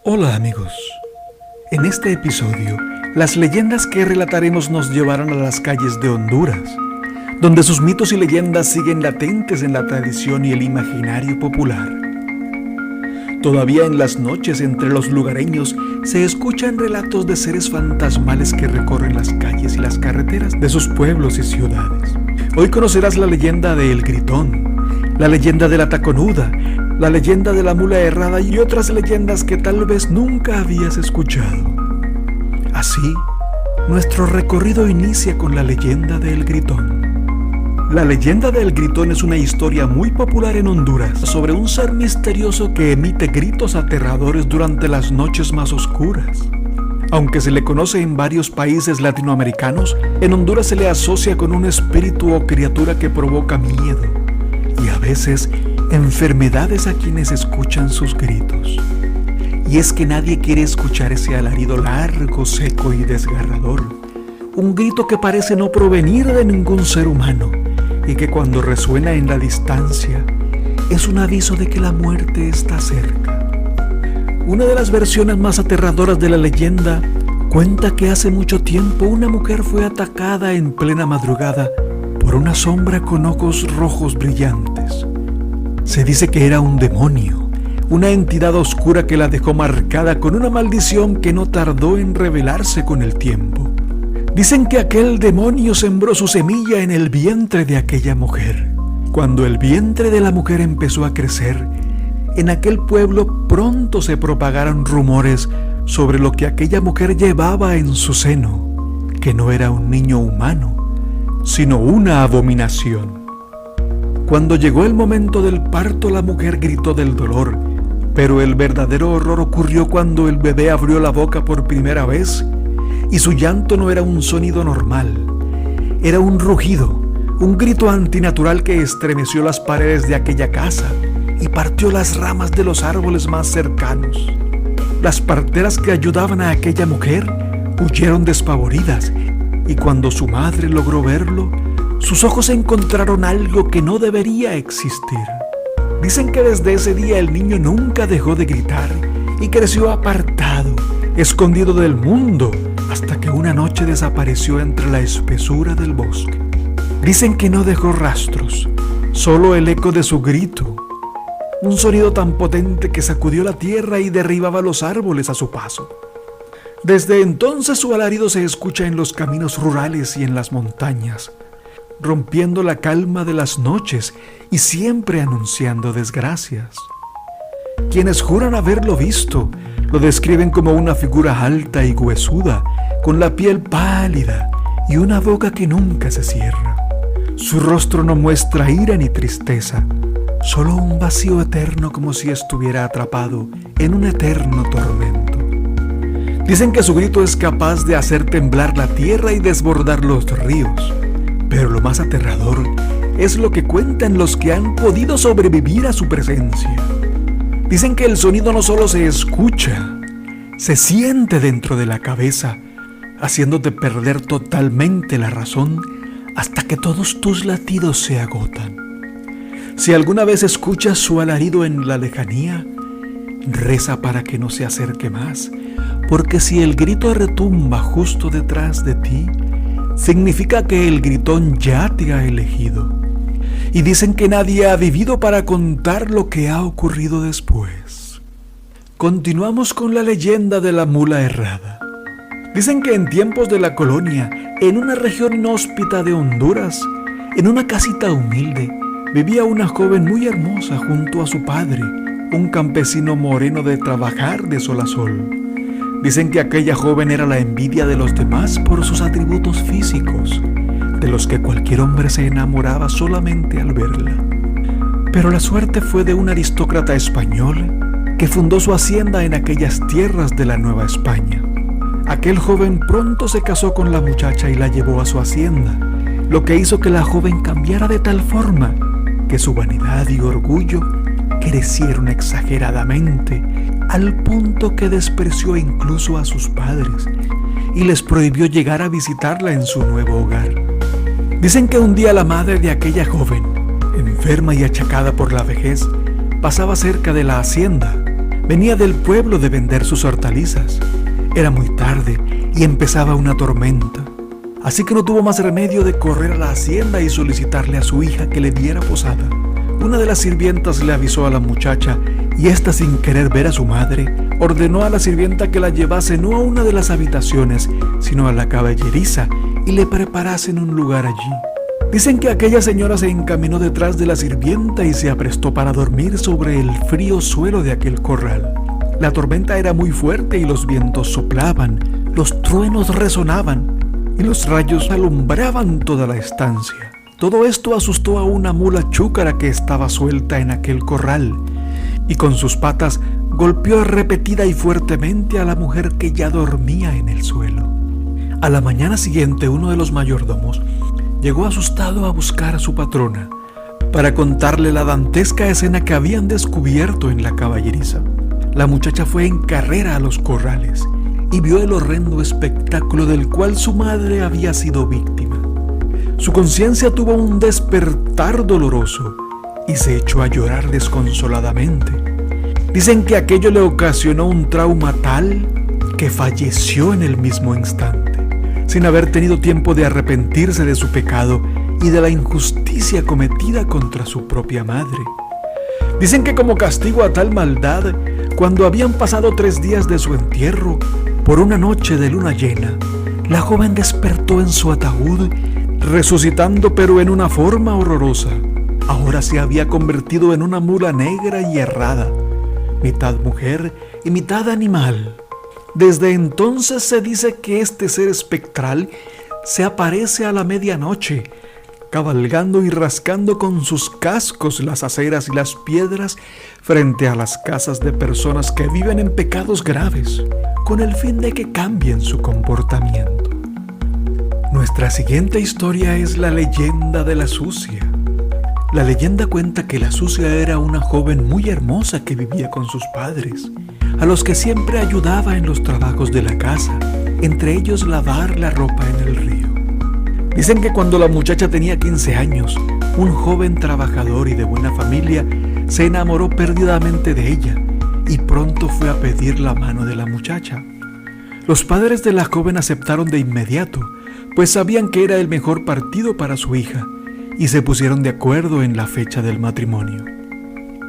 Hola amigos, en este episodio las leyendas que relataremos nos llevarán a las calles de Honduras, donde sus mitos y leyendas siguen latentes en la tradición y el imaginario popular. Todavía en las noches entre los lugareños se escuchan relatos de seres fantasmales que recorren las calles y las carreteras de sus pueblos y ciudades. Hoy conocerás la leyenda de El Gritón, la leyenda de la Taconuda, la leyenda de la Mula Errada y otras leyendas que tal vez nunca habías escuchado. Así, nuestro recorrido inicia con la leyenda de El Gritón. La leyenda de El Gritón es una historia muy popular en Honduras sobre un ser misterioso que emite gritos aterradores durante las noches más oscuras. Aunque se le conoce en varios países latinoamericanos, en Honduras se le asocia con un espíritu o criatura que provoca miedo y a veces enfermedades a quienes escuchan sus gritos. Y es que nadie quiere escuchar ese alarido largo, seco y desgarrador. Un grito que parece no provenir de ningún ser humano y que cuando resuena en la distancia es un aviso de que la muerte está cerca. Una de las versiones más aterradoras de la leyenda cuenta que hace mucho tiempo una mujer fue atacada en plena madrugada por una sombra con ojos rojos brillantes. Se dice que era un demonio, una entidad oscura que la dejó marcada con una maldición que no tardó en revelarse con el tiempo. Dicen que aquel demonio sembró su semilla en el vientre de aquella mujer. Cuando el vientre de la mujer empezó a crecer, en aquel pueblo pronto se propagaron rumores sobre lo que aquella mujer llevaba en su seno, que no era un niño humano, sino una abominación. Cuando llegó el momento del parto, la mujer gritó del dolor, pero el verdadero horror ocurrió cuando el bebé abrió la boca por primera vez y su llanto no era un sonido normal, era un rugido, un grito antinatural que estremeció las paredes de aquella casa y partió las ramas de los árboles más cercanos. Las parteras que ayudaban a aquella mujer huyeron despavoridas y cuando su madre logró verlo, sus ojos encontraron algo que no debería existir. Dicen que desde ese día el niño nunca dejó de gritar y creció apartado, escondido del mundo, hasta que una noche desapareció entre la espesura del bosque. Dicen que no dejó rastros, solo el eco de su grito, un sonido tan potente que sacudió la tierra y derribaba los árboles a su paso. Desde entonces su alarido se escucha en los caminos rurales y en las montañas, rompiendo la calma de las noches y siempre anunciando desgracias. Quienes juran haberlo visto lo describen como una figura alta y huesuda, con la piel pálida y una boca que nunca se cierra. Su rostro no muestra ira ni tristeza, solo un vacío eterno como si estuviera atrapado en un eterno tormento. Dicen que su grito es capaz de hacer temblar la tierra y desbordar los ríos. Pero lo más aterrador es lo que cuentan los que han podido sobrevivir a su presencia. Dicen que el sonido no solo se escucha, se siente dentro de la cabeza, haciéndote perder totalmente la razón hasta que todos tus latidos se agotan. Si alguna vez escuchas su alarido en la lejanía, reza para que no se acerque más, porque si el grito retumba justo detrás de ti, significa que el gritón ya te ha elegido. Y dicen que nadie ha vivido para contar lo que ha ocurrido después. Continuamos con la leyenda de la Mula Errada. Dicen que en tiempos de la colonia, en una región inhóspita de Honduras, en una casita humilde, vivía una joven muy hermosa junto a su padre, un campesino moreno de trabajar de sol a sol. Dicen que aquella joven era la envidia de los demás por sus atributos físicos, de los que cualquier hombre se enamoraba solamente al verla. Pero la suerte fue de un aristócrata español que fundó su hacienda en aquellas tierras de la Nueva España. Aquel joven pronto se casó con la muchacha y la llevó a su hacienda, lo que hizo que la joven cambiara de tal forma que su vanidad y orgullo crecieron exageradamente, al punto que despreció incluso a sus padres y les prohibió llegar a visitarla en su nuevo hogar. Dicen que un día la madre de aquella joven, enferma y achacada por la vejez, pasaba cerca de la hacienda, Venía del pueblo de vender sus hortalizas. Era muy tarde y empezaba una tormenta. Así que no tuvo más remedio de correr a la hacienda y solicitarle a su hija que le diera posada. Una de las sirvientas le avisó a la muchacha y ésta, sin querer ver a su madre, ordenó a la sirvienta que la llevase no a una de las habitaciones, sino a la caballeriza y le preparasen un lugar allí. Dicen que aquella señora se encaminó detrás de la sirvienta y se aprestó para dormir sobre el frío suelo de aquel corral. La tormenta era muy fuerte y los vientos soplaban, los truenos resonaban y los rayos alumbraban toda la estancia. Todo esto asustó a una mula chúcara que estaba suelta en aquel corral y con sus patas golpeó repetida y fuertemente a la mujer que ya dormía en el suelo. A la mañana siguiente, uno de los mayordomos llegó asustado a buscar a su patrona para contarle la dantesca escena que habían descubierto en la caballeriza. La muchacha fue en carrera a los corrales y vio el horrendo espectáculo del cual su madre había sido víctima. Su conciencia tuvo un despertar doloroso y se echó a llorar desconsoladamente. Dicen que aquello le ocasionó un trauma tal que falleció en el mismo instante, sin haber tenido tiempo de arrepentirse de su pecado y de la injusticia cometida contra su propia madre. Dicen que como castigo a tal maldad, cuando habían pasado 3 días de su entierro, por una noche de luna llena, la joven despertó en su ataúd, resucitando pero en una forma horrorosa. Ahora se había convertido en una mula negra y errada, mitad mujer y mitad animal. Desde entonces se dice que este ser espectral se aparece a la medianoche, cabalgando y rascando con sus cascos las aceras y las piedras frente a las casas de personas que viven en pecados graves, con el fin de que cambien su comportamiento. Nuestra siguiente historia es la leyenda de la sucia. La leyenda cuenta que la sucia era una joven muy hermosa que vivía con sus padres, a los que siempre ayudaba en los trabajos de la casa, entre ellos lavar la ropa en el río. Dicen que cuando la muchacha tenía 15 años, un joven trabajador y de buena familia se enamoró perdidamente de ella y pronto fue a pedir la mano de la muchacha. Los padres de la joven aceptaron de inmediato, pues sabían que era el mejor partido para su hija, y se pusieron de acuerdo en la fecha del matrimonio.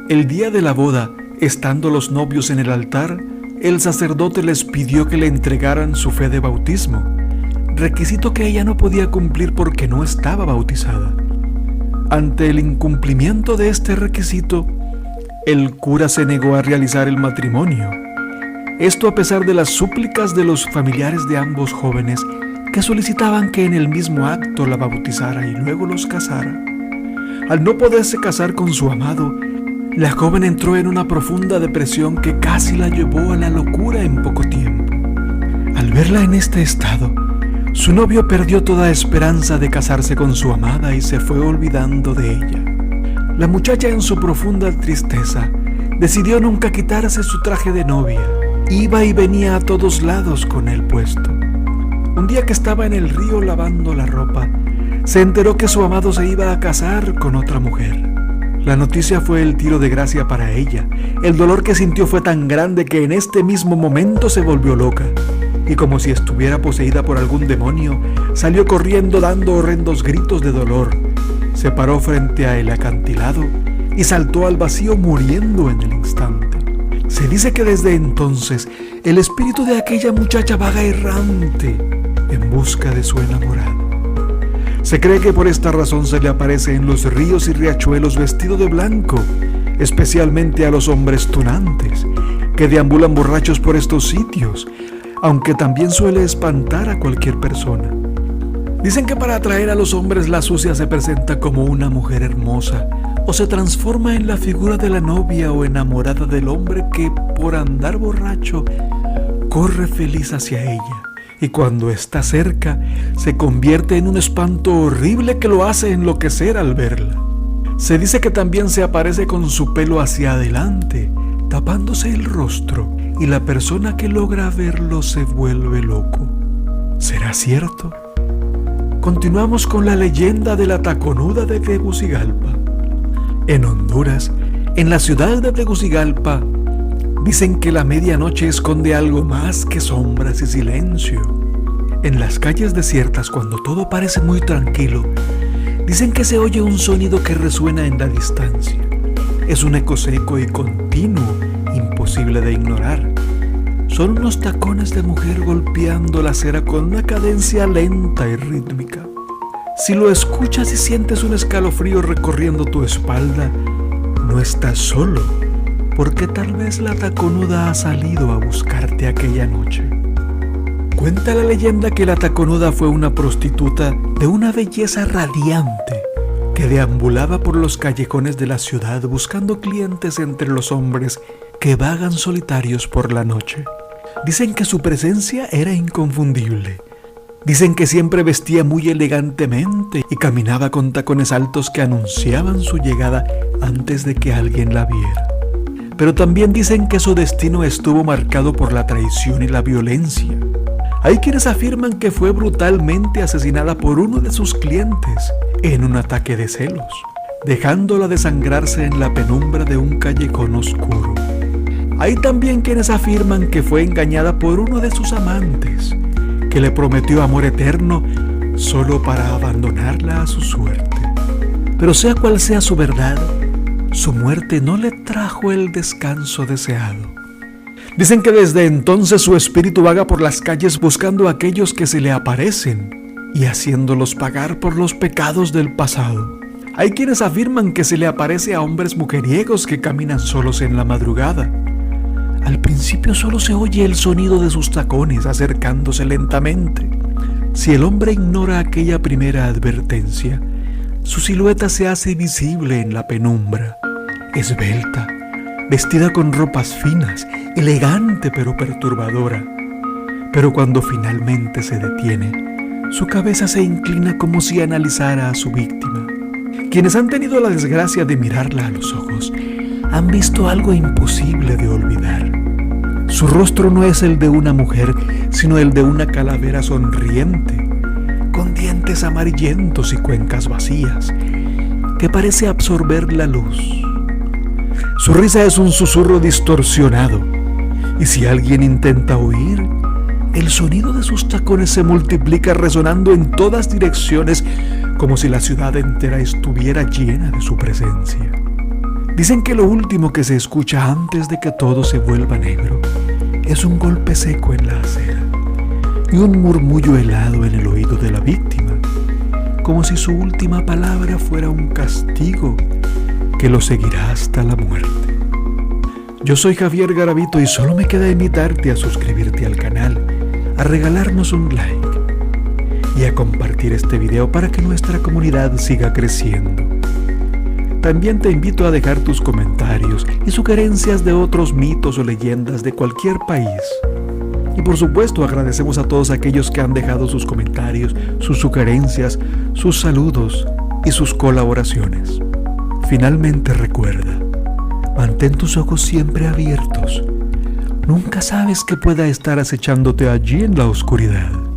El día de la boda, estando los novios en el altar, el sacerdote les pidió que le entregaran su fe de bautismo, requisito que ella no podía cumplir porque no estaba bautizada. Ante el incumplimiento de este requisito, el cura se negó a realizar el matrimonio. Esto a pesar de las súplicas de los familiares de ambos jóvenes, que solicitaban que en el mismo acto la bautizara y luego los casara. Al no poderse casar con su amado, la joven entró en una profunda depresión que casi la llevó a la locura en poco tiempo. Al verla en este estado, su novio perdió toda esperanza de casarse con su amada y se fue olvidando de ella. La muchacha, en su profunda tristeza, decidió nunca quitarse su traje de novia. Iba y venía a todos lados con él puesto. Un día que estaba en el río lavando la ropa, se enteró que su amado se iba a casar con otra mujer. La noticia fue el tiro de gracia para ella. El dolor que sintió fue tan grande que en este mismo momento se volvió loca. Y como si estuviera poseída por algún demonio, salió corriendo dando horrendos gritos de dolor. Se paró frente a el acantilado y saltó al vacío muriendo en el instante. Se dice que desde entonces el espíritu de aquella muchacha vaga errante en busca de su enamorado. Se cree que por esta razón se le aparece en los ríos y riachuelos vestido de blanco, especialmente a los hombres tunantes, que deambulan borrachos por estos sitios, aunque también suele espantar a cualquier persona. Dicen que para atraer a los hombres la sucia se presenta como una mujer hermosa, o se transforma en la figura de la novia o enamorada del hombre que, por andar borracho, corre feliz hacia ella. Y cuando está cerca, se convierte en un espanto horrible que lo hace enloquecer al verla. Se dice que también se aparece con su pelo hacia adelante, tapándose el rostro, y la persona que logra verlo se vuelve loco. ¿Será cierto? Continuamos con la leyenda de la Taconuda de Tegucigalpa. En Honduras, en la ciudad de Tegucigalpa, Dicen que la medianoche esconde algo más que sombras y silencio. En las calles desiertas, cuando todo parece muy tranquilo, dicen que se oye un sonido que resuena en la distancia. Es un eco seco y continuo, imposible de ignorar. Son unos tacones de mujer golpeando la acera con una cadencia lenta y rítmica. Si lo escuchas y sientes un escalofrío recorriendo tu espalda, no estás solo, porque tal vez la taconuda ha salido a buscarte aquella noche. Cuenta la leyenda que la taconuda fue una prostituta de una belleza radiante que deambulaba por los callejones de la ciudad buscando clientes entre los hombres que vagan solitarios por la noche. Dicen que su presencia era inconfundible. Dicen que siempre vestía muy elegantemente y caminaba con tacones altos que anunciaban su llegada antes de que alguien la viera. Pero también dicen que su destino estuvo marcado por la traición y la violencia. Hay quienes afirman que fue brutalmente asesinada por uno de sus clientes en un ataque de celos, dejándola desangrarse en la penumbra de un callejón oscuro. Hay también quienes afirman que fue engañada por uno de sus amantes, que le prometió amor eterno solo para abandonarla a su suerte. Pero sea cual sea su verdad, su muerte no le trajo el descanso deseado. Dicen que desde entonces su espíritu vaga por las calles buscando a aquellos que se le aparecen y haciéndolos pagar por los pecados del pasado. Hay quienes afirman que se le aparece a hombres mujeriegos que caminan solos en la madrugada. Al principio solo se oye el sonido de sus tacones acercándose lentamente. Si el hombre ignora aquella primera advertencia, su silueta se hace visible en la penumbra, esbelta, vestida con ropas finas, elegante pero perturbadora. Pero cuando finalmente se detiene, su cabeza se inclina como si analizara a su víctima. Quienes han tenido la desgracia de mirarla a los ojos han visto algo imposible de olvidar. Su rostro no es el de una mujer, sino el de una calavera sonriente, con dientes amarillentos y cuencas vacías, que parece absorber la luz. Su risa es un susurro distorsionado, y si alguien intenta huir, el sonido de sus tacones se multiplica resonando en todas direcciones, como si la ciudad entera estuviera llena de su presencia. Dicen que lo último que se escucha antes de que todo se vuelva negro es un golpe seco en la acera y un murmullo helado en el oído de la víctima, como si su última palabra fuera un castigo que lo seguirá hasta la muerte. Yo soy Javier Garavito y solo me queda invitarte a suscribirte al canal, a regalarnos un like y a compartir este video para que nuestra comunidad siga creciendo. También te invito a dejar tus comentarios y sugerencias de otros mitos o leyendas de cualquier país. Y por supuesto agradecemos a todos aquellos que han dejado sus comentarios, sus sugerencias, sus saludos y sus colaboraciones. Finalmente recuerda, mantén tus ojos siempre abiertos. Nunca sabes qué pueda estar acechándote allí en la oscuridad.